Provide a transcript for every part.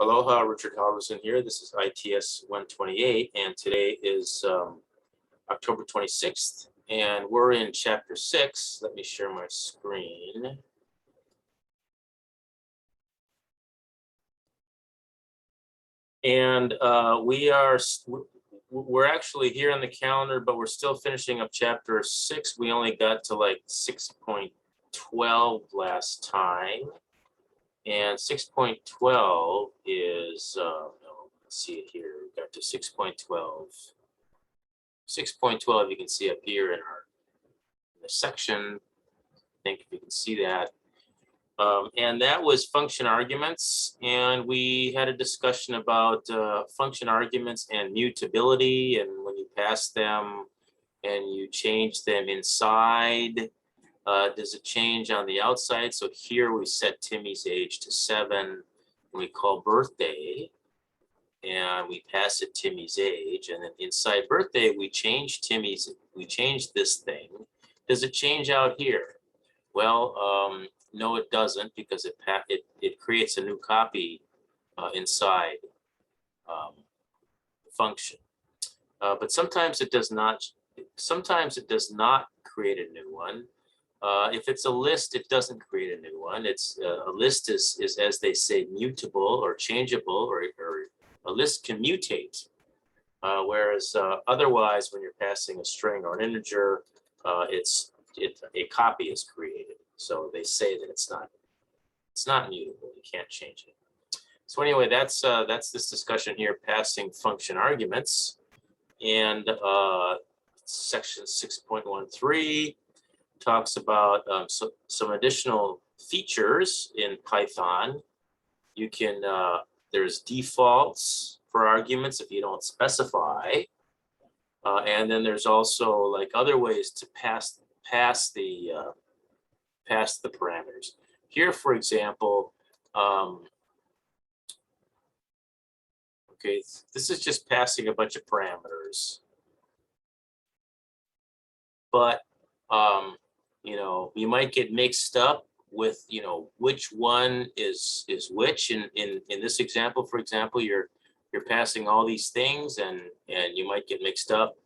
Aloha, Richard Halverson here. This is ITS128, and today is October 26th, and we're in Chapter 6. Let me share my screen. And we're actually here on the calendar, but we're still finishing up Chapter 6. We only got to like 6.12 last time. And 6.12 is, let's see it here, we got to 6.12. 6.12, you can see up here in the section, I think if you can see that. And that was function arguments, and we had a discussion about function arguments and mutability, and when you pass them and you change them inside, does it change on the outside? So here we set Timmy's age to 7, and we call birthday, and we pass it Timmy's age, and then inside birthday we change this thing. Does it change out here? Well, no, it doesn't, because it creates a new copy inside the function. But sometimes it does not. Sometimes it does not create a new one. If it's a list, it doesn't create a new one. It's a list is as they say, mutable or changeable, or a list can mutate. Whereas otherwise, when you're passing a string or an integer, a copy is created. So they say that it's not mutable. You can't change it. So anyway, that's this discussion here, passing function arguments, and section 6.13 talks about some additional features in Python. You can there's defaults for arguments if you don't specify, and then there's also like other ways to pass the parameters. Here, for example, okay, this is just passing a bunch of parameters, but you know, you might get mixed up with, you know, which one is which. In this example, for example, you're passing all these things, and you might get mixed up.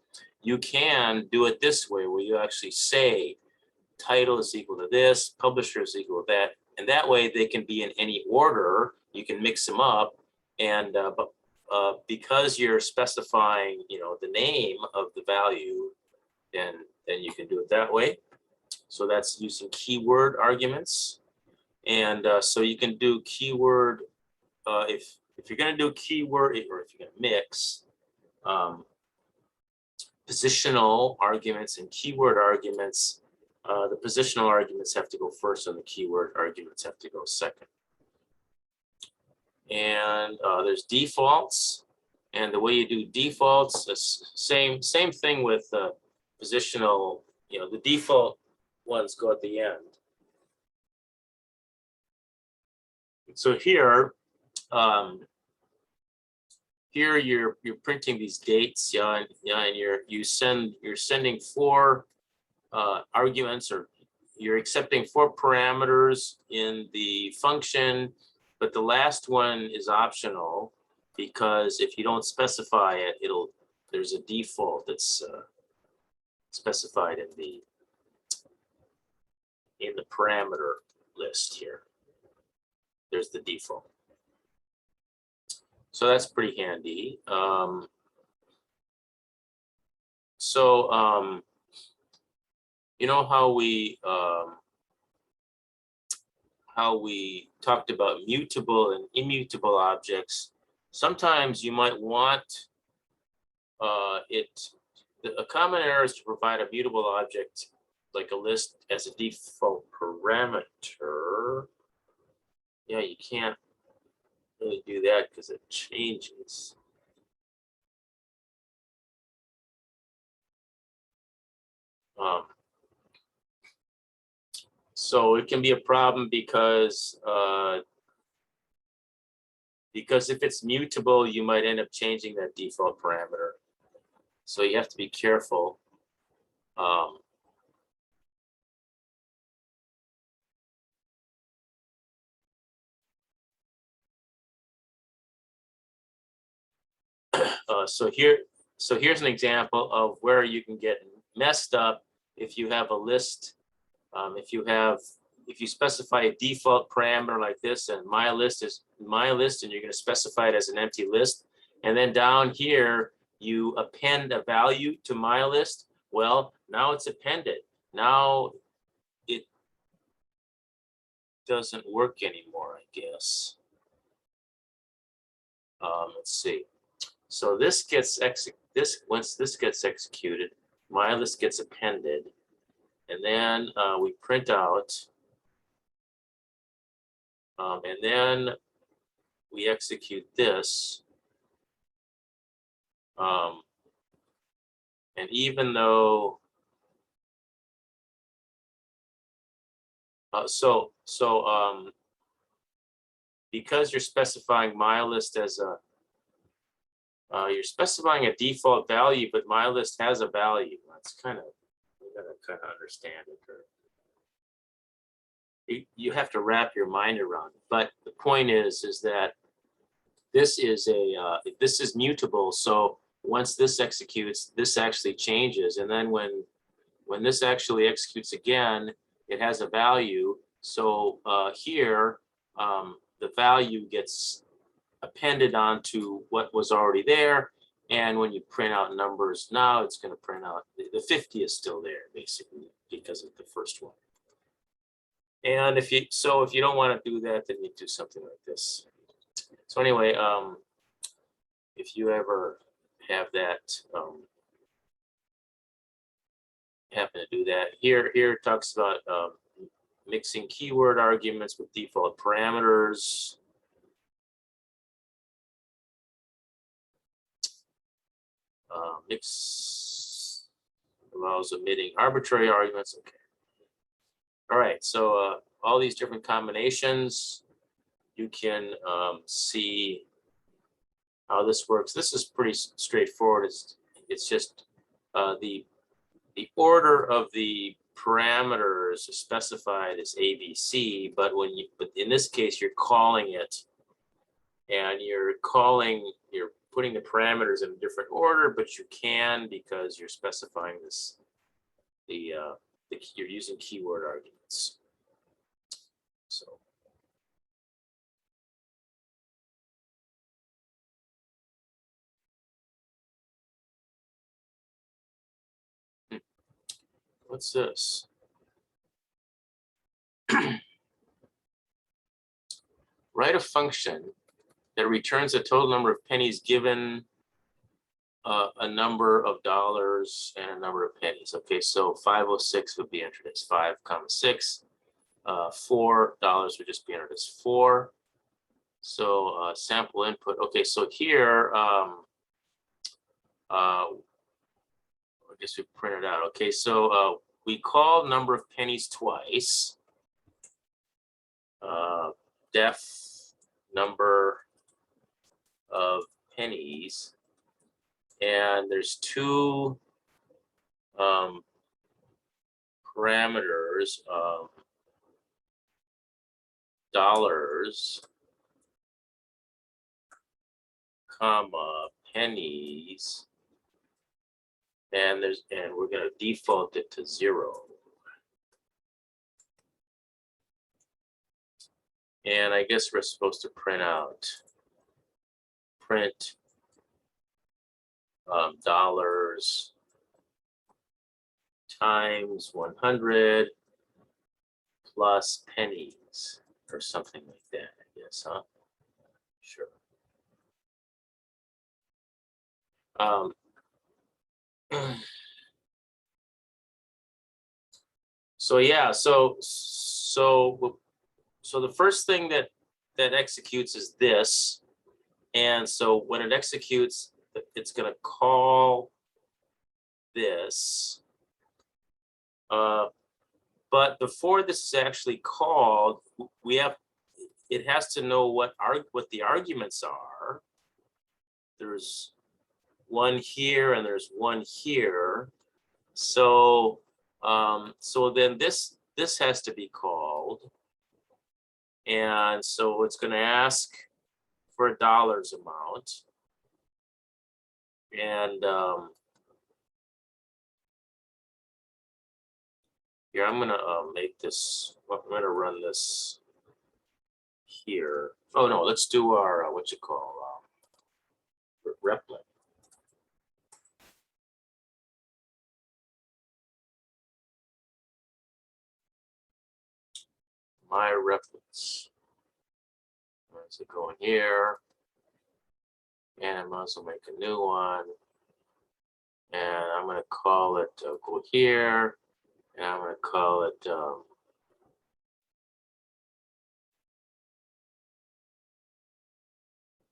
You can do it this way, where you actually say title is equal to this, publisher is equal to that, and that way they can be in any order. You can mix them up, and because you're specifying, you know, the name of the value, then you can do it that way. So that's using keyword arguments, and so you can do keyword if you're going to do keyword, or if you're going to mix positional arguments and keyword arguments. The positional arguments have to go first, and the keyword arguments have to go second. And there's defaults, and the way you do defaults is same thing with positional. You know, the default ones go at the end. So here, here you're printing these dates, and you're sending 4 arguments, or you're accepting 4 parameters in the function, but the last one is optional, because if you don't specify it, there's a default that's specified in the parameter list here. There's the default. So that's pretty handy. You know how we talked about mutable and immutable objects. Sometimes you might want a common error is to provide a mutable object like a list as a default parameter. Yeah, you can't really do that because it changes. So it can be a problem because if it's mutable, you might end up changing that default parameter. So you have to be careful. So here's an example of where you can get messed up if you have a list. If you specify a default parameter like this, and my list is my list, and you're going to specify it as an empty list, and then down here you append a value to my list. Well, now it's appended. Now it doesn't work anymore, I guess. Let's see. So this gets once this gets executed, my list gets appended, and then we print out, and then we execute this. And even though because you're specifying my list as a you're specifying a default value, but my list has a value. That's kind of, you gotta kind of understand it. Or you have to wrap your mind around it. But the point is that this is this is mutable. So once this executes, this actually changes, and then when this actually executes again, it has a value. So here, the value gets appended onto what was already there. And when you print out numbers now, it's going to print out, the 50 is still there, basically, because of the first one. And if you don't want to do that, then you do something like this. So anyway, if you ever have that, happen to do that, here it talks about mixing keyword arguments with default parameters. Mix allows omitting arbitrary arguments. Okay. All right. So all these different combinations, you can see how this works. This is pretty straightforward. It's just the order of the parameters specified as ABC, but but in this case you're calling it, and you're putting the parameters in a different order, but you can, because you're specifying this, you're using keyword arguments. What's this? Write a function that returns a total number of pennies given a number of dollars and a number of pennies. Okay, so 506 would be entered as 5, 6. $4 would just be entered as 4. So sample input. Okay, so here, I guess we print it out. Okay, so we call number of pennies twice. Def number of pennies, and there's two parameters of dollars, comma, pennies, and we're going to default it to 0. And I guess we're supposed to print dollars times 100 plus pennies, or something like that, I guess, huh? Sure. So yeah, so the first thing that executes is this, and so when it executes, it's going to call this. But before this is actually called, it has to know what the arguments are. There's one here and there's one here. So so then this has to be called, and so it's going to ask for a dollars amount, And here I'm gonna make this. I'm gonna run this here. Oh no, let's do our what you call replit. My replets. So go in here, and I'm also make a new one, and I'm gonna call it go here, and I'm gonna call it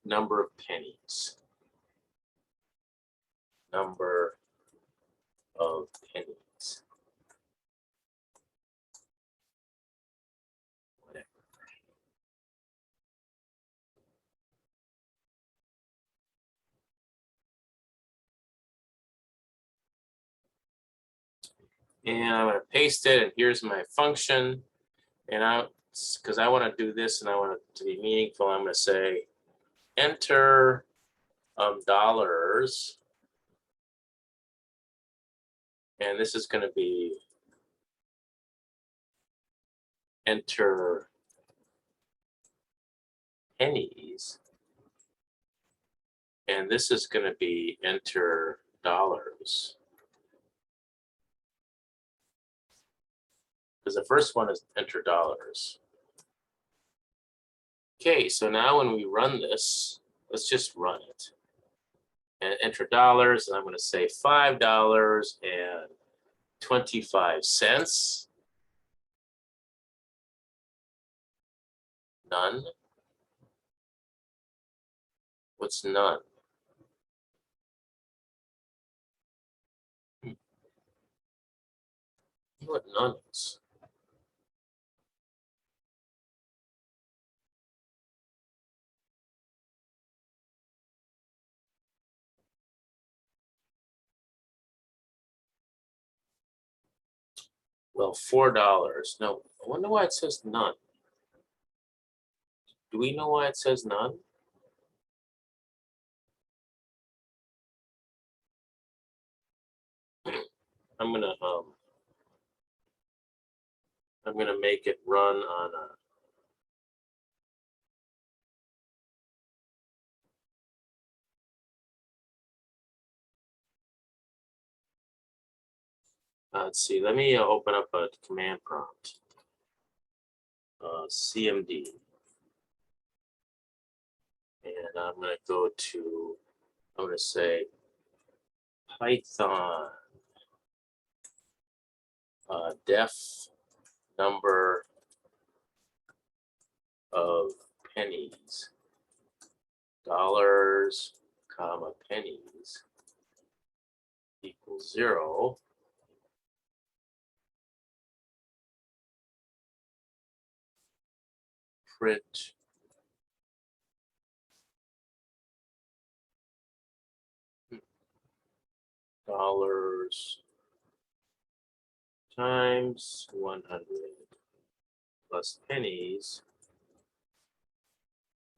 number of pennies. Number of pennies. Whatever. And I'm going to paste it, and here's my function. And because I want to do this and I want it to be meaningful, I'm going to say enter dollars. And this is going to be enter pennies. And this is going to be enter dollars. Because the first one is enter dollars. Okay, so now when we run this, let's just run it. And enter dollars, and I'm going to say $5.25. None. What's none? What none is? Well, $4. No, I wonder why it says none. Do we know why it says none? I'm gonna make it run on let's see, let me open up a command prompt. CMD. And I'm gonna go to, I'm gonna say Python def number of pennies, dollars, comma, pennies equals 0. Print dollars times 100 plus pennies.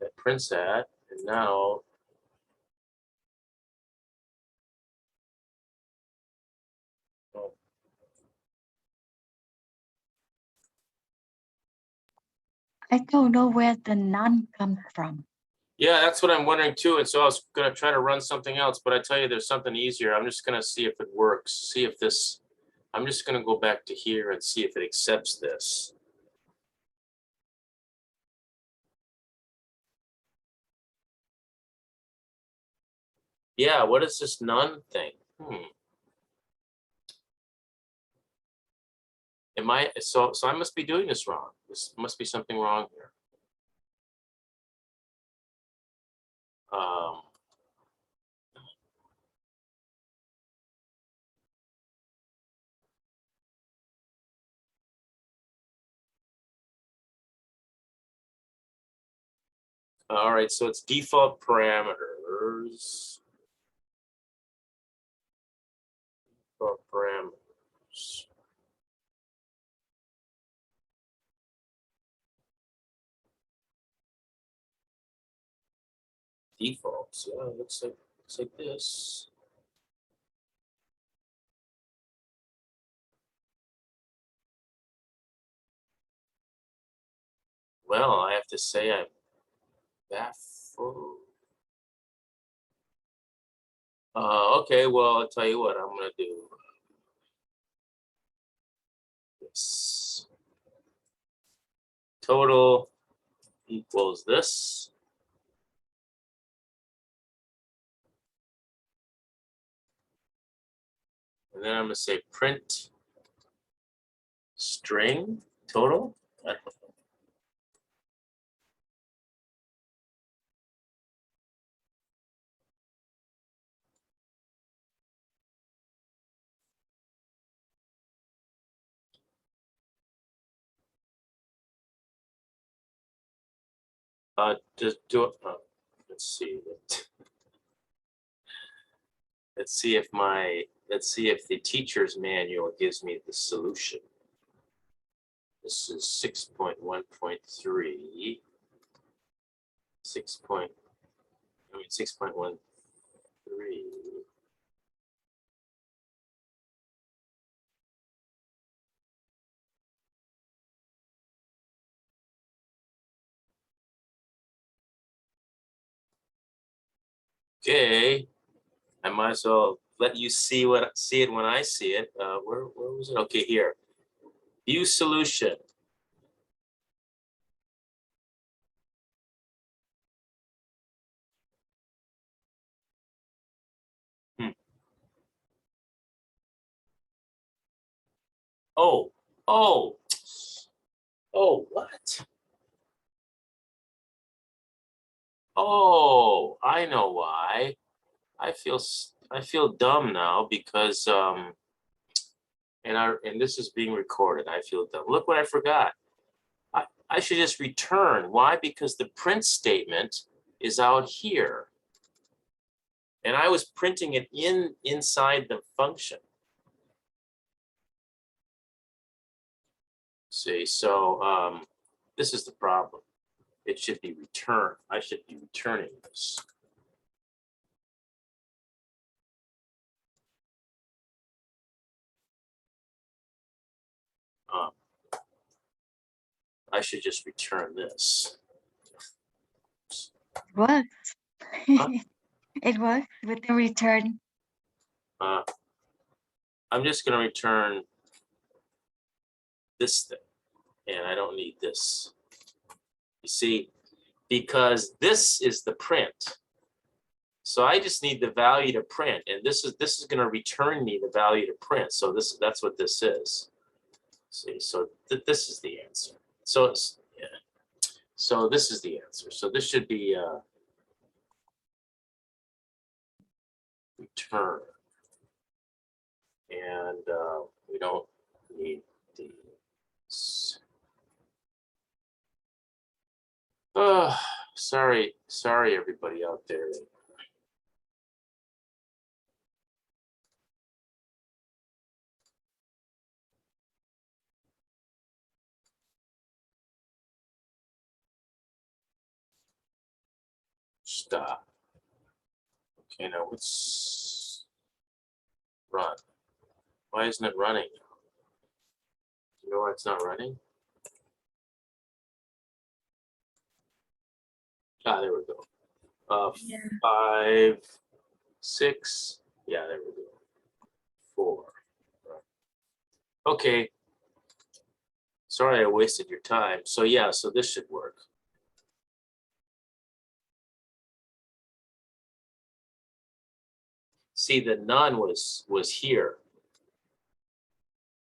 That prints that, and now I don't know where the none comes from. yeah, that's what I'm wondering too. And so I was going to try to run something else, but I tell you, there's something easier. I'm just going to see if it works. See if this, I'm just going to go back to here and see if it accepts this. Yeah, what is this none thing? Am I, so I must be doing this wrong. This must be something wrong here. All right, so it's default parameters. Default parameters. Defaults, yeah, it looks like Looks like this. Well, I have to say I'm baffled. Okay, well, I'll tell you what I'm gonna do. This total equals this. And then I'm gonna say print string total. Just do it. Let's see. Let's see if the teacher's manual gives me the solution. This is 6.1.3. 6.13. Okay, I might as well let you see it when I see it. Where was it? Okay, here. View solution. Oh, what? Oh, I know why. I feel dumb now because and this is being recorded. I feel dumb. Look what I forgot. I should just return. Why? Because the print statement is out here. And I was printing it inside the function. See, so this is the problem. It should be returned. I should be returning this. I should just return this. It works. Huh? It works with the return. I'm just going to return this thing, and I don't need this. You see, because this is the print. So I just need the value to print, and this is going to return me the value to print. So that's what this is. See, so this is the answer. So it's so this is the answer. So this should be return, and we don't need these. Oh, sorry everybody out there. Stop. Okay, now let's run. Why isn't it running? You know why it's not running? Ah, there we go. Yeah. 5, 6. Yeah, there we go. 4. Okay. Sorry I wasted your time. So yeah, so this should work. See, the none was here.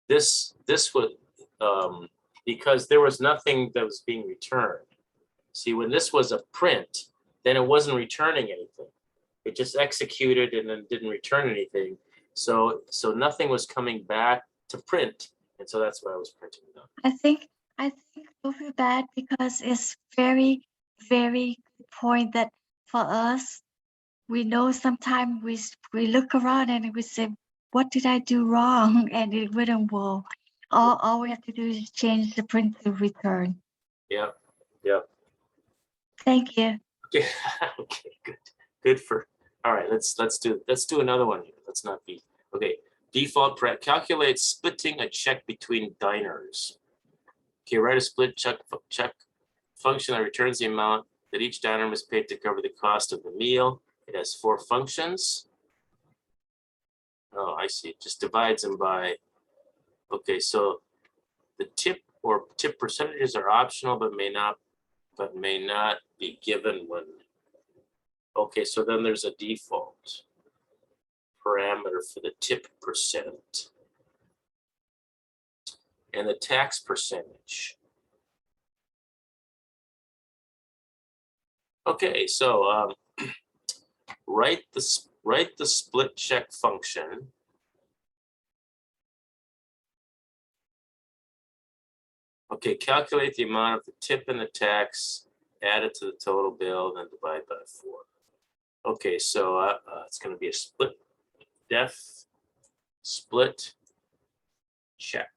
This was because there was nothing that was being returned. See, when this was a print, then it wasn't returning anything. It just executed and then didn't return anything. So nothing was coming back to print, and so that's why I was printing it up. I think don't feel bad because it's very good point that for us, we know sometimes we look around and we say, what did I do wrong? And it wouldn't work. All we have to do is change the print to return. Yeah. Thank you. Okay. Okay. Good. All right, let's do another one here. Let's not be okay. Default calculate splitting a check between diners. Okay, write a split check function that returns the amount that each diner must pay to cover the cost of the meal. It has 4 functions. Oh, I see. It just divides them by. Okay, so the tip or tip percentages are optional, but may not be given when. Okay, so then there's a default parameter for the tip percent and the tax percentage. Okay, so write the split check function. Okay, calculate the amount of the tip and the tax, add it to the total bill, then divide by 4. Okay, so it's going to be a split check.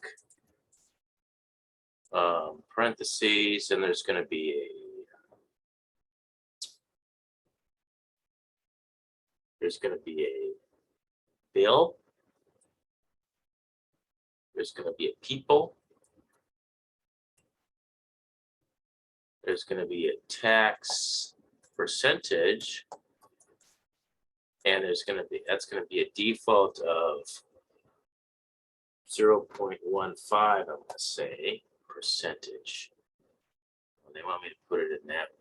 Parentheses, and there's going to be a bill. There's going to be a people. There's going to be a tax percentage, and that's going to be a default of 0.15. I'm going to say percentage. They want me to put it in that way.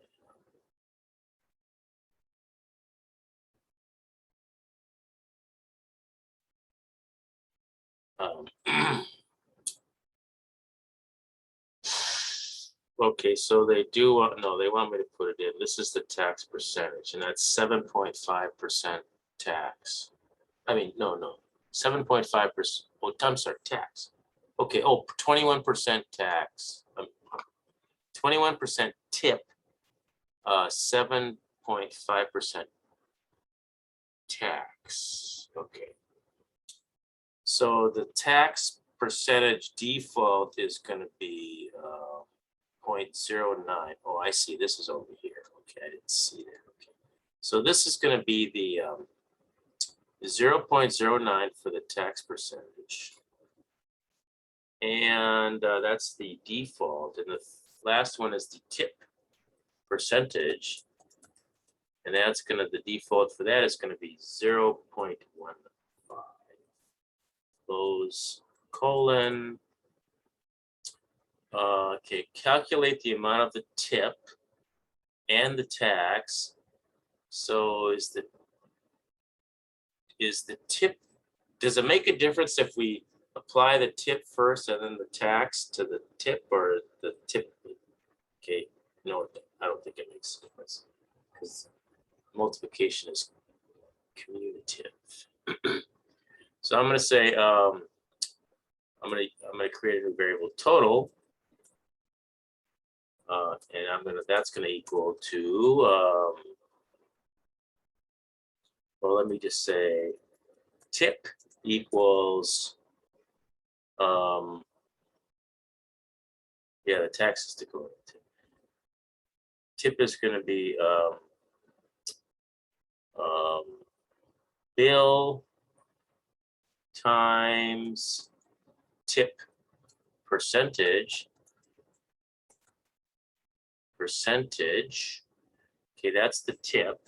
Okay, so they do, no, they want me to put it in. This is the tax percentage, and that's 7.5% tax. I mean, no, 7.5%. Oh, I'm sorry, tax. Okay, 21% tax. 21% tip, 7.5% tax. Okay. So the tax percentage default is going to be 0.09. Oh, I see. This is over here. Okay, I didn't see that. Okay. So this is going to be the 0.09 for the tax percentage. And that's the default. And the last one is the tip percentage. And that's going to, the default for that is going to be 0.15. Close colon. Okay, calculate the amount of the tip and the tax. So is the tip, does it make a difference if we apply the tip first and then the tax to the tip, or the tip? Okay, no, I don't think it makes a difference because multiplication is commutative. So I'm going to say I'm going to create a new variable total, and that's going to equal to well, let me just say tip equals yeah, the tax is to go to tip is going to be bill times tip percentage. Okay, that's the tip.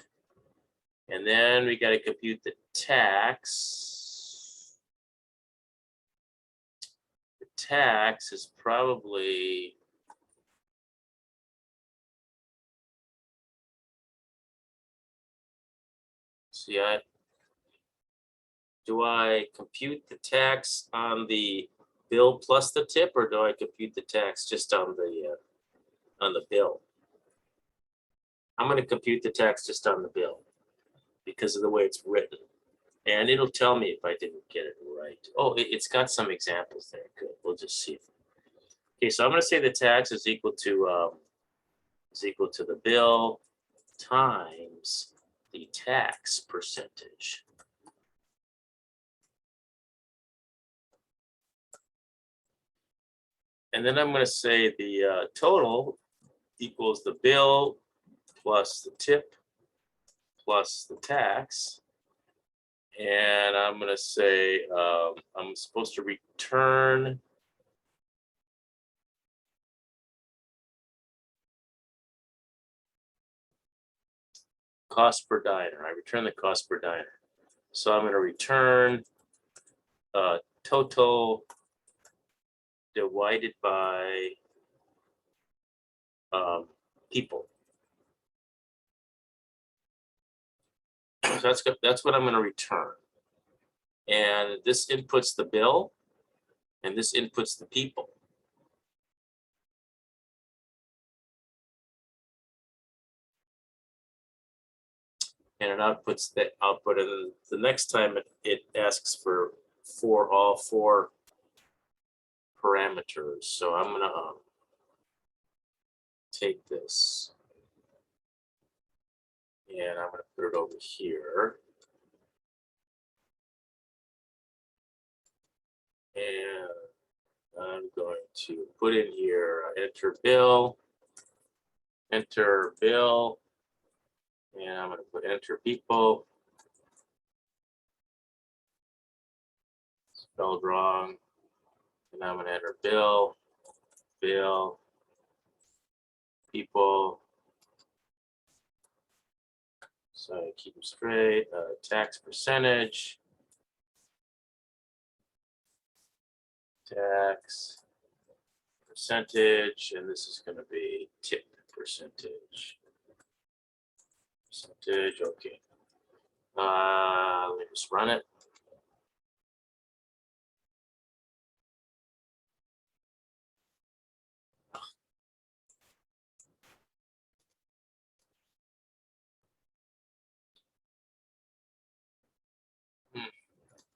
And then we got to compute the tax. The tax is probably do I compute the tax on the bill plus the tip, or do I compute the tax just on the bill? I'm going to compute the tax just on the bill because of the way it's written, and it'll tell me if I didn't get it right. Oh, it's got some examples there. Good. We'll just see. Okay, so I'm going to say the tax is equal to the bill times the tax percentage. And then I'm going to say the total equals the bill plus the tip plus the tax. And I'm going to say I'm supposed to return cost per diner. I return the cost per diner. So I'm going to return total divided by people. So that's what I'm going to return. And this inputs the bill, and this inputs the people. And it outputs the output, and the next time it asks for all four parameters. So I'm going to take this, and I'm going to put it over here. And I'm going to put in here, enter bill, and I'm going to put enter people. Spelled wrong. And I'm going to enter bill, people. So I keep them straight. Tax percentage. Tax percentage, and this is going to be tip percentage. Okay. Let me just run it.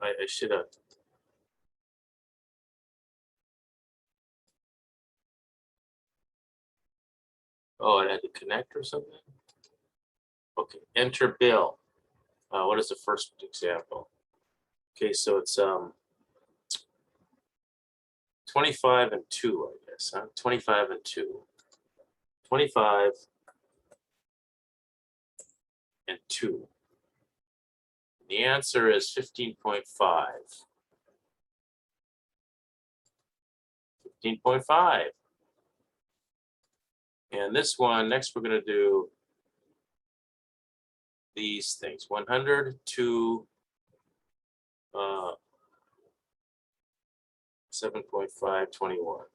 I should have. Oh, I had to connect or something? Okay, enter bill. What is the first example? Okay, so it's 25 and 2, I guess, huh? 25 and 2. 25 and 2. The answer is 15.5. 15.5. And this one, next we're going to do these things. 100 to 7.521.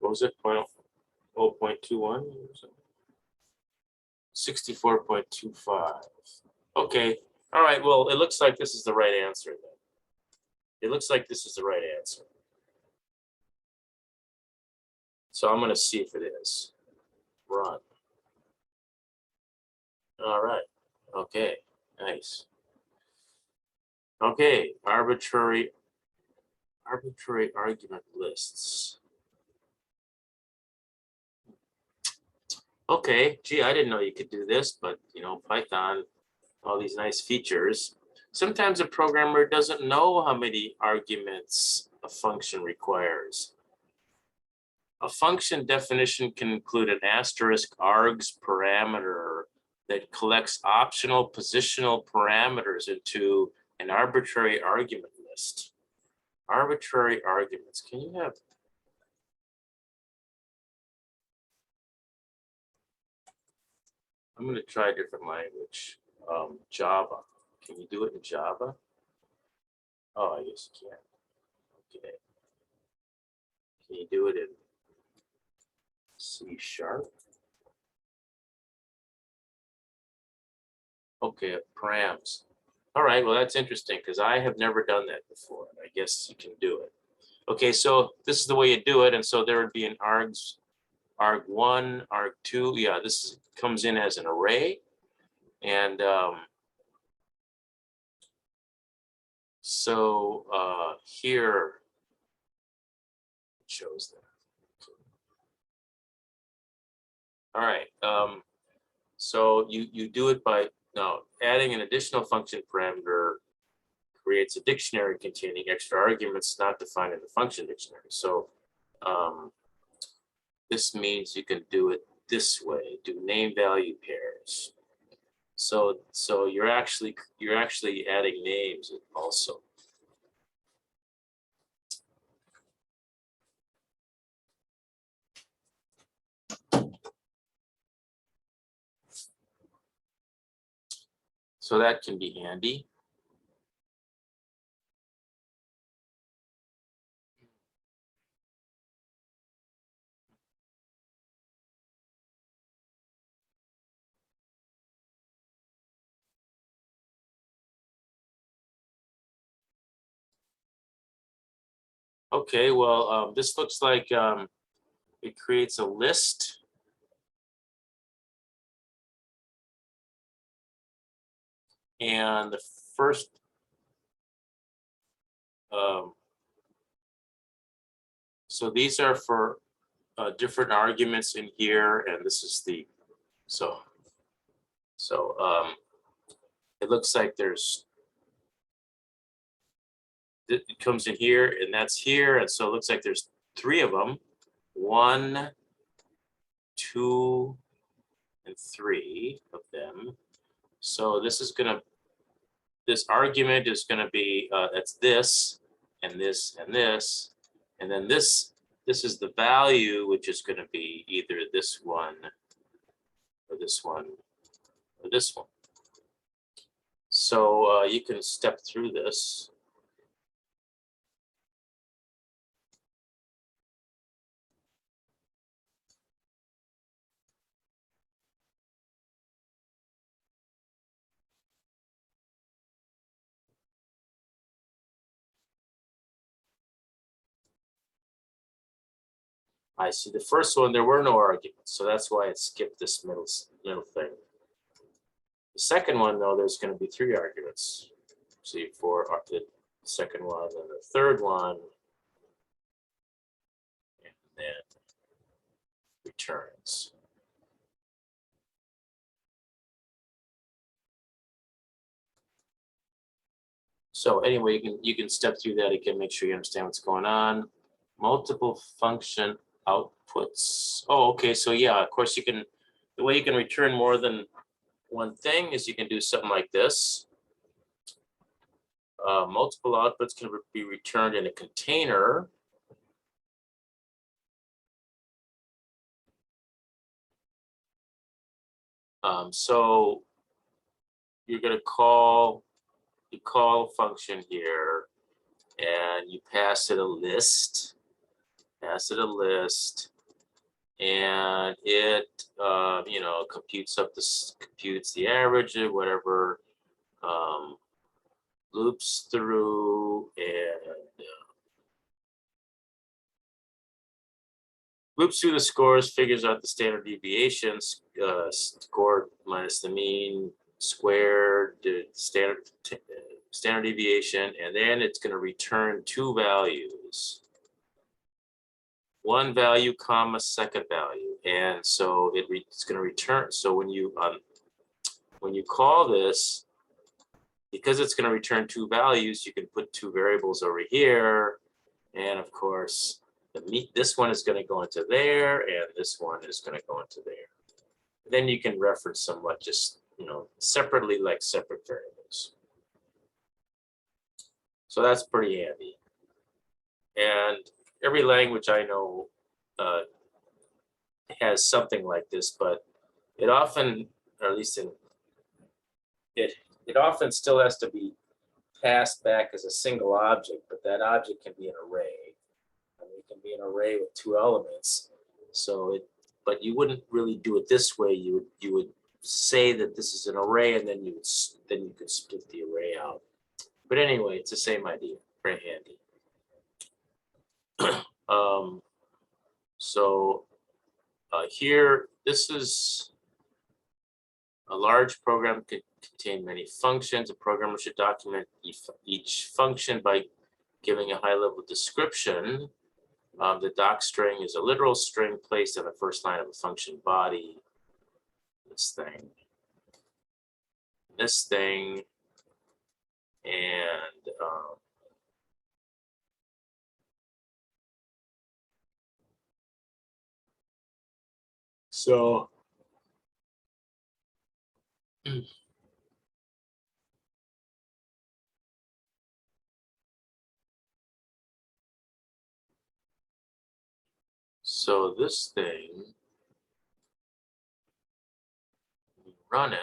What was it? 0.21 or something? 64.25. Okay. All right. Well, it looks like this is the right answer then. It looks like this is the right answer. So I'm going to see if it is. Run. All right. Okay. Nice. Okay. Arbitrary argument lists. Okay. Gee, I didn't know you could do this, but you know, Python, all these nice features. Sometimes a programmer doesn't know how many arguments a function requires. A function definition can include an asterisk args parameter that collects optional positional parameters into an arbitrary argument list. Arbitrary arguments. Can you have? I'm going to try a different language. Java. Can you do it in Java? Oh, I guess you can. Okay. Can you do it in C#? Okay, params. All right, well, that's interesting because I have never done that before. I guess you can do it. Okay, so this is the way you do it. And so there would be an arg1, arg2. Yeah, this comes in as an array. And so here it shows that. All right, so you do it by now adding an additional function parameter creates a dictionary containing extra arguments not defined in the function dictionary. So this means you can do it this way, do name value pairs. So you're actually adding names also. So that can be handy. Okay, well, this looks like it creates a list. And the first so these are for different arguments in here, and this is the it looks like it comes in here and that's here, and so it looks like there's 3 of them, 1, 2, and 3 of them. So this argument is gonna be that's this and this and this, and then this is the value, which is gonna be either this one or this one or this one. So you can step through this. I see the first one, there were no arguments, so that's why it skipped this middle thing. The second one, though, there's going to be 3 arguments. See, for the second one, and the third one, and then returns. So anyway, you can step through that again, make sure you understand what's going on. Multiple function outputs. Oh, okay. So yeah, of course the way you can return more than one thing is you can do something like this. Multiple outputs can be returned in a container. So you're going to call a function here, and you pass it a list. And it computes the average of whatever, loops through and loops through the scores, figures out the standard deviations, score minus the mean squared, standard deviation, and then it's going to return 2 values. 1 value, comma, second value, and so it's going to return. So when you call this, because it's going to return 2 values, you can put 2 variables over here, and of course, this one is going to go into there, and this one is going to go into there. Then you can reference somewhat just separately, like separate variables. So that's pretty handy. And every language I know has something like this, but it often, or at least it often still has to be passed back as a single object, but that object can be an array. I mean, it can be an array with 2 elements. So but you wouldn't really do it this way. You would say that this is an array, and then you could split the array out. But anyway, it's the same idea. Very handy. So here, this is a large program could contain many functions. A programmer should document each function by giving a high-level description. The doc string is a literal string placed on the first line of a function body. This thing, and So so this thing, we run it.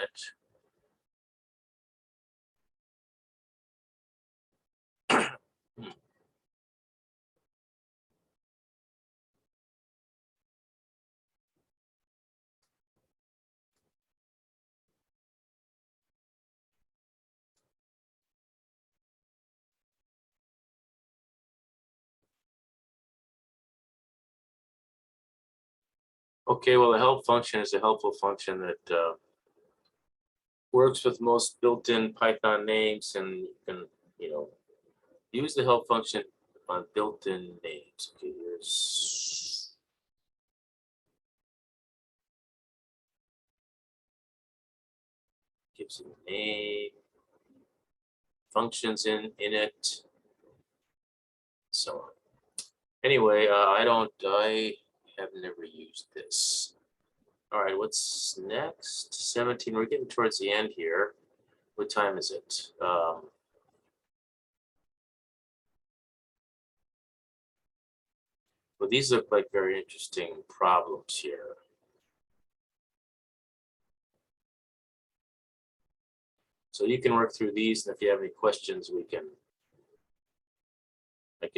Okay, well, the help function is a helpful function that works with most built-in Python names, and you can, use the help function on built-in names. Okay, here's gives it a name, functions in it, so on. Anyway, I have never used this. All right, what's next? 17, we're getting towards the end here. What time is it? Well, these look like very interesting problems here. So you can work through these, and if you have any questions, I can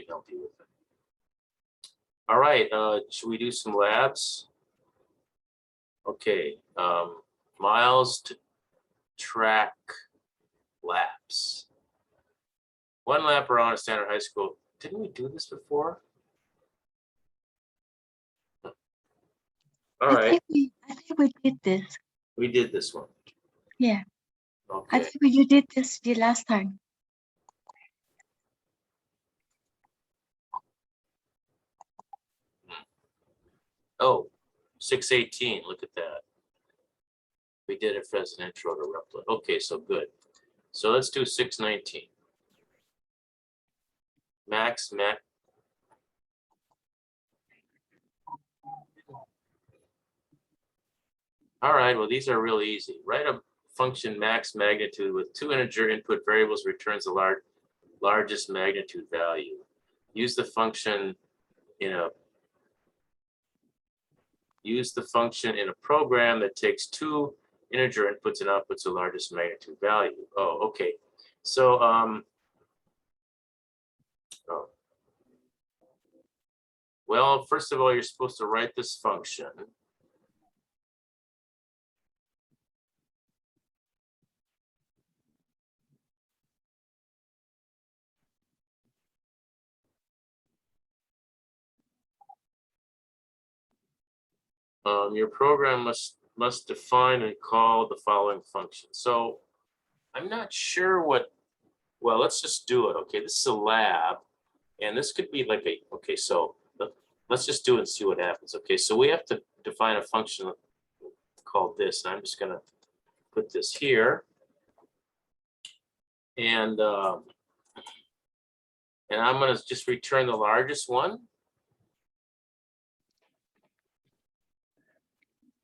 help you with it. All right, should we do some labs? Okay, miles to track laps. 1 lap around a standard high school. Didn't we do this before? All right, I think we did this. we did this one. Yeah. I Okay. think you did this the last time. Oh, 618, look at that. We did it as an intro to Replit. Okay, so good. So let's do 619. Max. All right, well, these are really easy. Write a function max magnitude with 2 integer input variables returns the largest magnitude value. Use the function in a program that takes 2 integer inputs and outputs the largest magnitude value. Oh, okay. So well, first of all, you're supposed to write this function. Your program must define and call the following function. So I'm not sure what, well, let's just do it. Okay, this is a lab, and this could be like okay, so let's just do it and see what happens. Okay, so we have to define a function called this, and I'm just gonna put this here. And I'm gonna just return the largest one.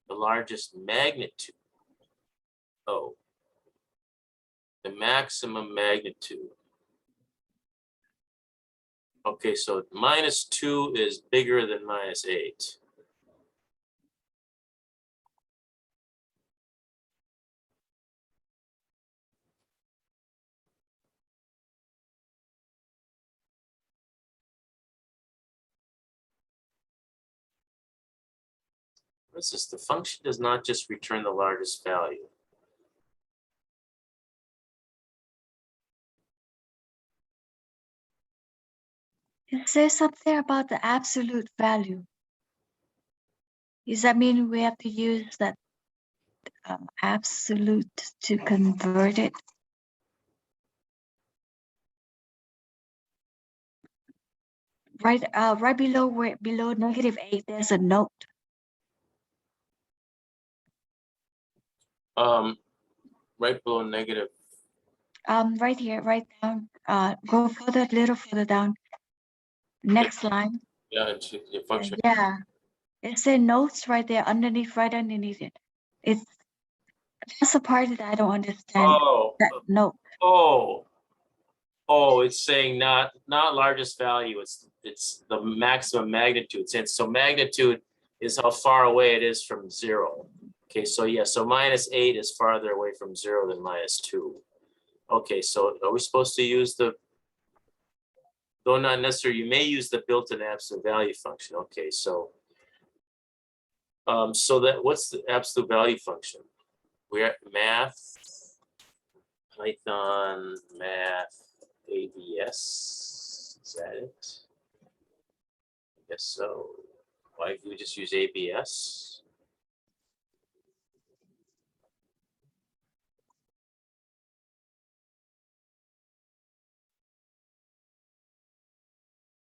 The largest magnitude. Oh, the maximum magnitude. Okay, so -2 is bigger than -8. What's this? The function does not just return the largest value. It says something about the absolute value. Does that mean we have to use that absolute to convert it? Right, right below -8, there's a note. Right below negative. Right here, right down. Go further, a little further down. Next line. Yeah, into your function. Yeah, it said notes right there underneath, right underneath it. It's that's the part that I don't understand. Oh, That note. oh, oh, it's saying not largest value, it's the maximum magnitude sense. So magnitude is how far away it is from 0. Okay, so yeah, so -8 is farther away from 0 than -2. Okay, so are we supposed to use the, though not necessarily, you may use the built-in absolute value function. Okay, so so that, what's the absolute value function? We're at math, Python, math, ABS, is that it? I guess so. Why do we just use ABS?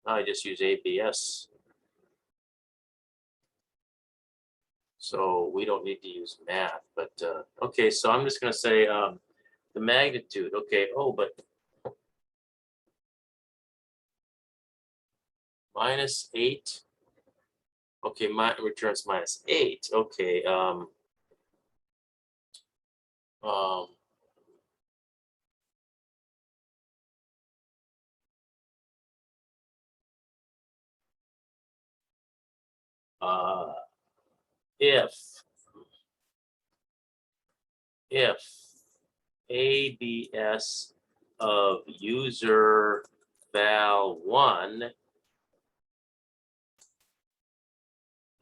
I just use ABS. So we don't need to use math, but okay, so I'm just gonna say the magnitude, okay, oh, but -8, okay, my returns -8, okay, um, uh, if ABS of user val1,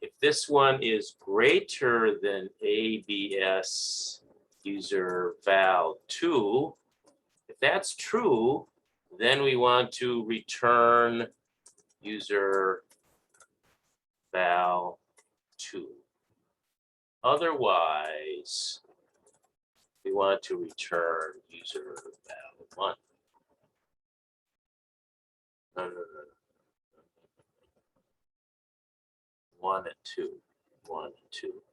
if this one is greater than ABS user val2, if that's true, then we want to return user val2. Otherwise, we want to return user val1. No. 1 and 2. 1 and 2.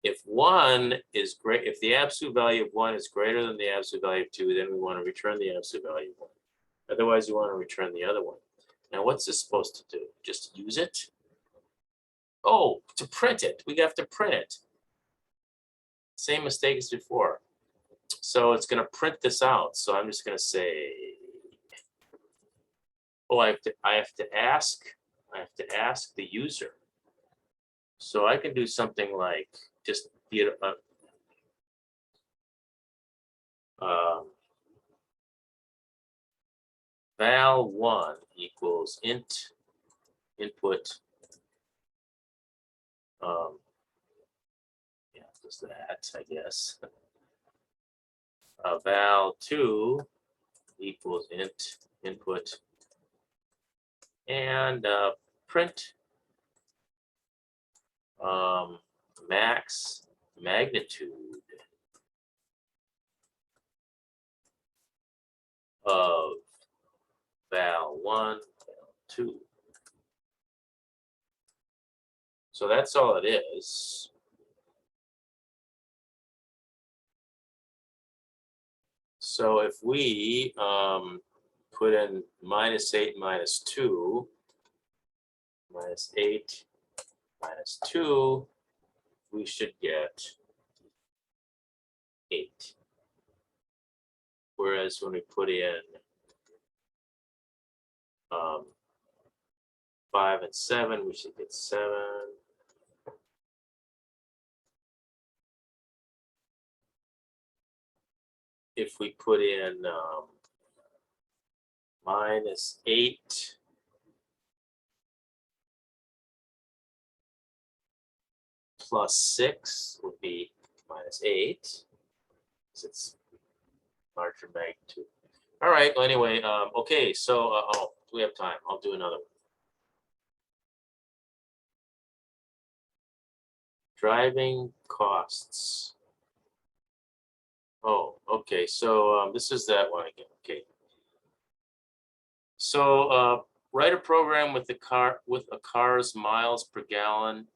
If 1 is great, if the absolute value of 1 is greater than the absolute value of 2, then we want to return the absolute value of 1. Otherwise, we want to return the other one. Now, what's this supposed to do? Just use it? Oh, to print it. We have to print it. Same mistake as before. So it's going to print this out. So I'm just going to say, oh, I have to ask the user. So I can do something like just val1 equals int input. Yeah, just that, I guess. Val2 equals int input and print max magnitude of val1, val2. So that's all it is. So if we put in -8 -2, -8 -2, we should get 8. Whereas when we put in 5 and 7, we should get 7. If we put in -8 plus 6 would be -8, because it's larger magnitude. All right, well, anyway, okay, so oh, we have time. I'll do another one. Driving costs. Oh, okay, so this is that one again. Okay. So write a program with a car's miles per gallon.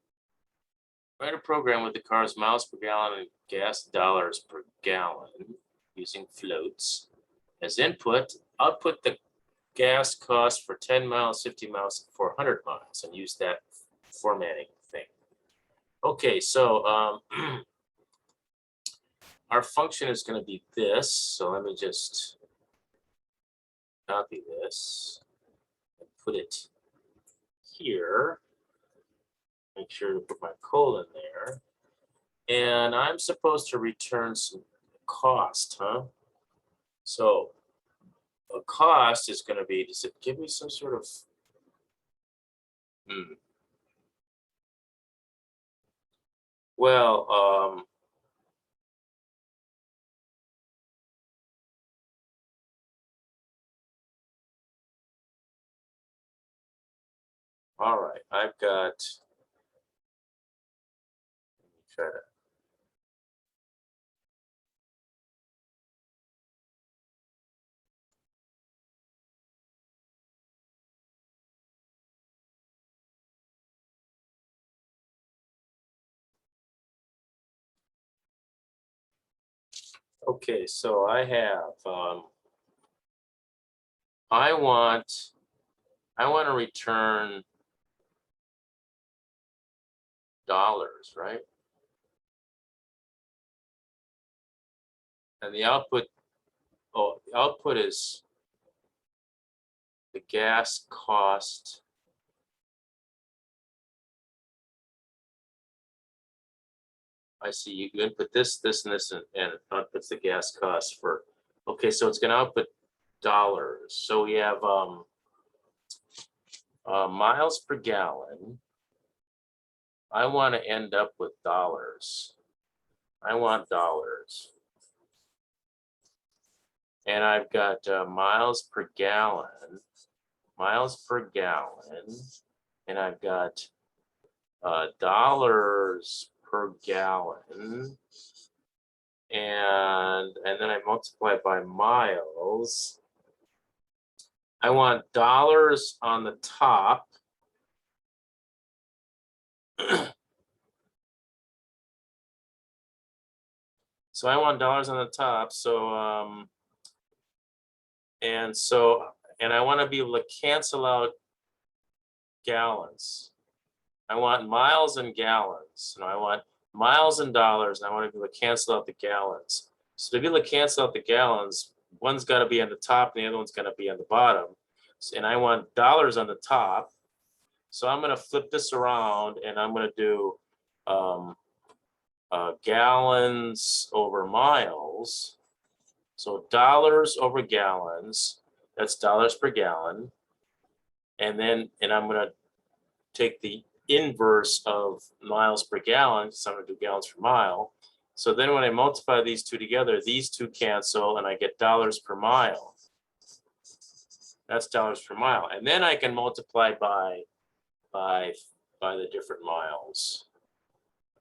Write a program with the car's miles per gallon and gas dollars per gallon. using floats as input, output the gas cost for 10 miles, 50 miles, 400 miles, and use that formatting thing. Okay, so our function is going to be this. So let me just copy this and put it here. Make sure to put my colon there. And I'm supposed to return some cost, huh? So a cost is going to be, does it give me some sort of, well, all right, I've got, let me try to, okay, so I have, I want to return dollars, right? And the output, oh, the output is the gas cost. I see you input this, this, and this, and it outputs the gas cost for, okay, so it's going to output dollars. So we have miles per gallon. I want to end up with dollars. I want dollars. And I've got miles per gallon, and I've got dollars per gallon, and then I multiply it by miles. I want dollars on the top. So I want dollars on the top. So and I want to be able to cancel out gallons. I want miles and gallons, and I want miles and dollars, and I want to be able to cancel out the gallons. So to be able to cancel out the gallons, one's got to be on the top and the other one's going to be on the bottom. And I want dollars on the top. So I'm going to flip this around, and I'm going to do gallons over miles. So dollars over gallons, that's dollars per gallon. And I'm going to take the inverse of miles per gallon, so I'm going to do gallons per mile. So then when I multiply these two together, these two cancel, and I get dollars per mile. That's dollars per mile. And then I can multiply by the different miles.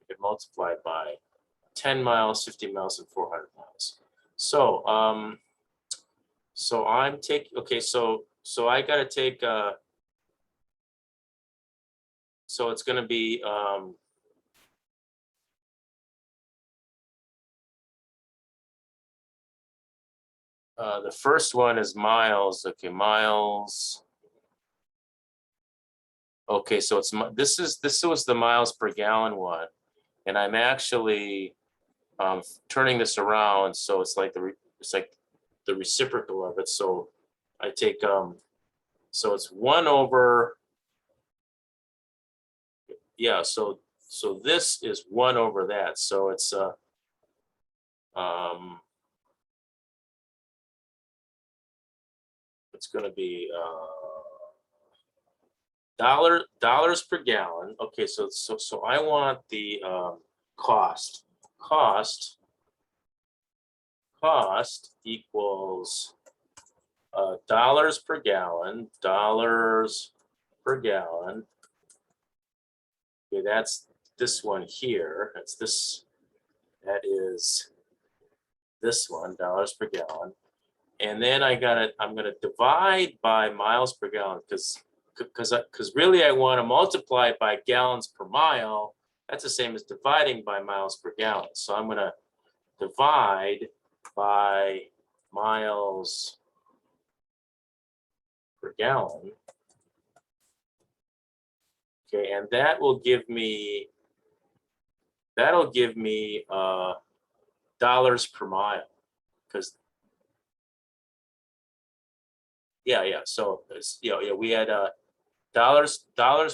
I can multiply by 10 miles, 50 miles, and 400 miles. So so I'm taking, okay, so I got to take so it's going to be the first one is miles. Okay, miles. Okay, so it's this was the miles per gallon one, and I'm actually turning this around, so it's like the reciprocal of it. So I take so it's 1 over, yeah. So this is 1 over that. So it's it's going to be dollars per gallon. Okay, so I want the cost equals dollars per gallon. Okay, that's this one here. That's this. That is this one, dollars per gallon. And then I'm gonna divide by miles per gallon, because really I want to multiply it by gallons per mile. That's the same as dividing by miles per gallon. So I'm gonna divide by miles per gallon. Okay, and that will give me, dollars per mile, because yeah. So it's, we had dollars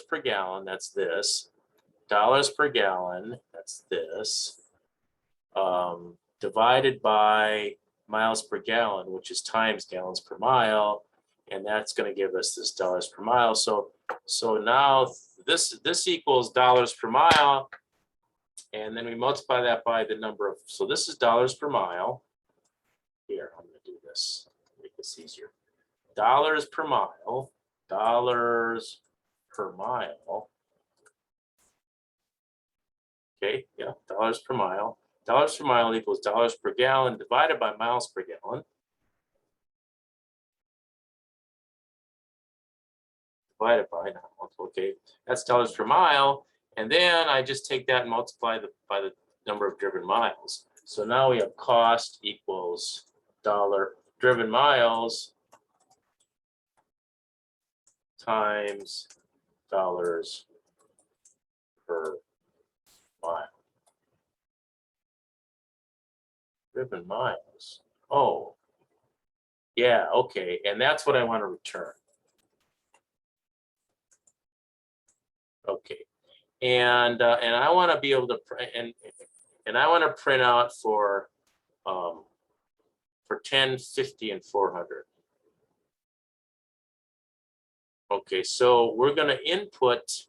per gallon. That's this. Dollars per gallon. That's this. Divided by miles per gallon, which is times gallons per mile, and that's going to give us this dollars per mile. So now this equals dollars per mile, and then we multiply that by the number of. So this is dollars per mile. Here, I'm going to do this, make this easier. Dollars per mile. Dollars per mile. Okay, yeah, dollars per mile. Dollars per mile equals dollars per gallon divided by miles per gallon. Divided by, okay, that's dollars per mile. And then I just take that and multiply by the number of driven miles. So now we have cost equals dollar driven miles times dollars per mile. Driven miles. Oh, yeah, okay. And that's what I want to return. Okay. And I want to be able to and I want to print out for 10, 50, and 400. Okay, so we're going to input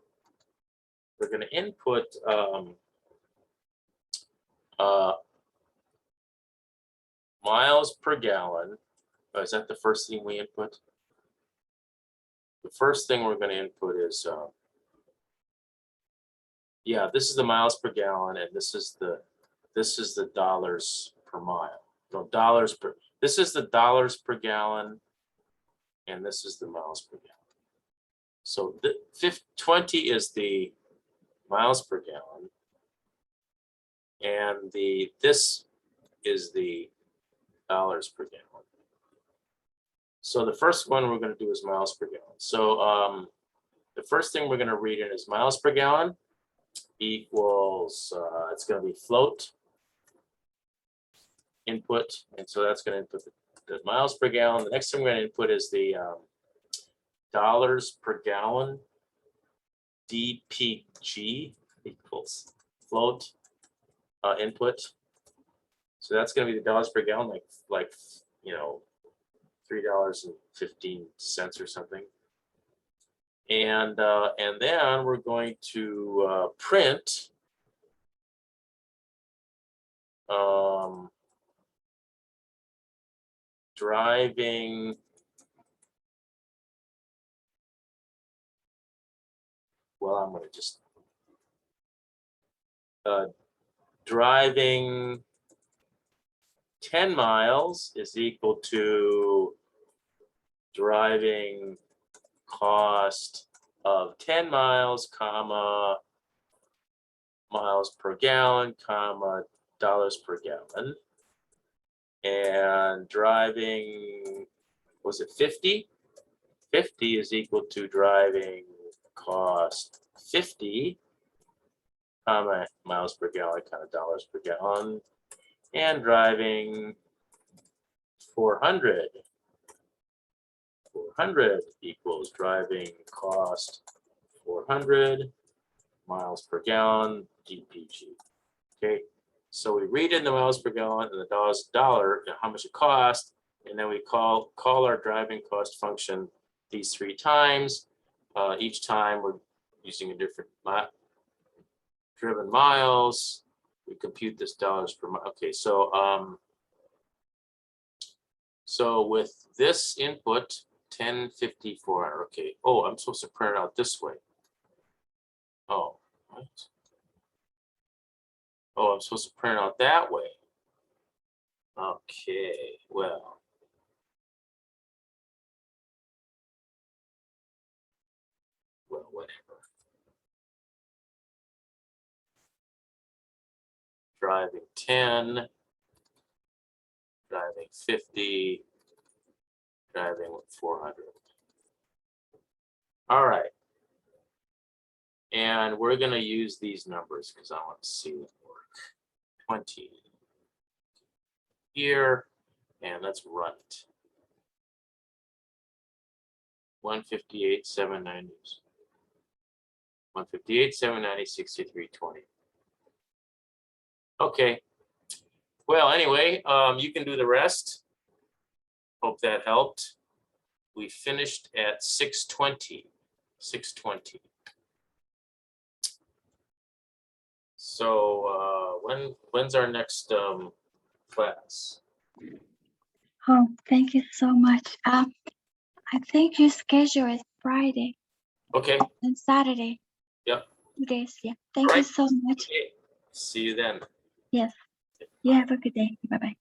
miles per gallon. Oh, is that the first thing we input? The first thing we're going to input is yeah, this is the miles per gallon, and this is the dollars per mile. No, dollars per. This is the dollars per gallon, and this is the miles per gallon. So the 20 is the miles per gallon, and this is the dollars per gallon. So the first one we're going to do is miles per gallon. So the first thing we're going to read in is miles per gallon equals, it's going to be float input, and so that's going to input the miles per gallon. The next thing we're going to input is the dollars per gallon, DPG equals float input. So that's going to be the dollars per gallon, like $3.15 or something. And then we're going to print driving I'm going to just driving 10 miles is equal to driving cost of 10 miles, comma, miles per gallon, comma, dollars per gallon. And driving, was it 50? 50 is equal to driving cost 50, comma, miles per gallon, comma, dollars per gallon. And driving 400. 400 equals driving cost 400 miles per gallon, DPG. Okay, so we read in the miles per gallon and the dollar, how much it cost, and then we call our driving cost function these 3 times. Each time we're using a different driven miles. We compute this dollars per mile. Okay, so so with this input, 10, 50, 400. Okay. Oh, I'm supposed to print it out this way. Oh, what? Oh, I'm supposed to print it out that way. Okay, well. Well, whatever. Driving 10 driving 50, driving 400. All right. And we're going to use these numbers because I want to see them work. 20 here, and let's run it. 158, 790. 158, 790, 6320. Okay. Well, anyway, you can do the rest. Hope that helped. We finished at 620. 620. So when's our next class? Oh, thank you so much. I think your schedule is Friday Okay. and Saturday. Yep. 2 days. Yeah. Thank you so much. Okay. See you then. Yes. You have a good day. Bye-bye.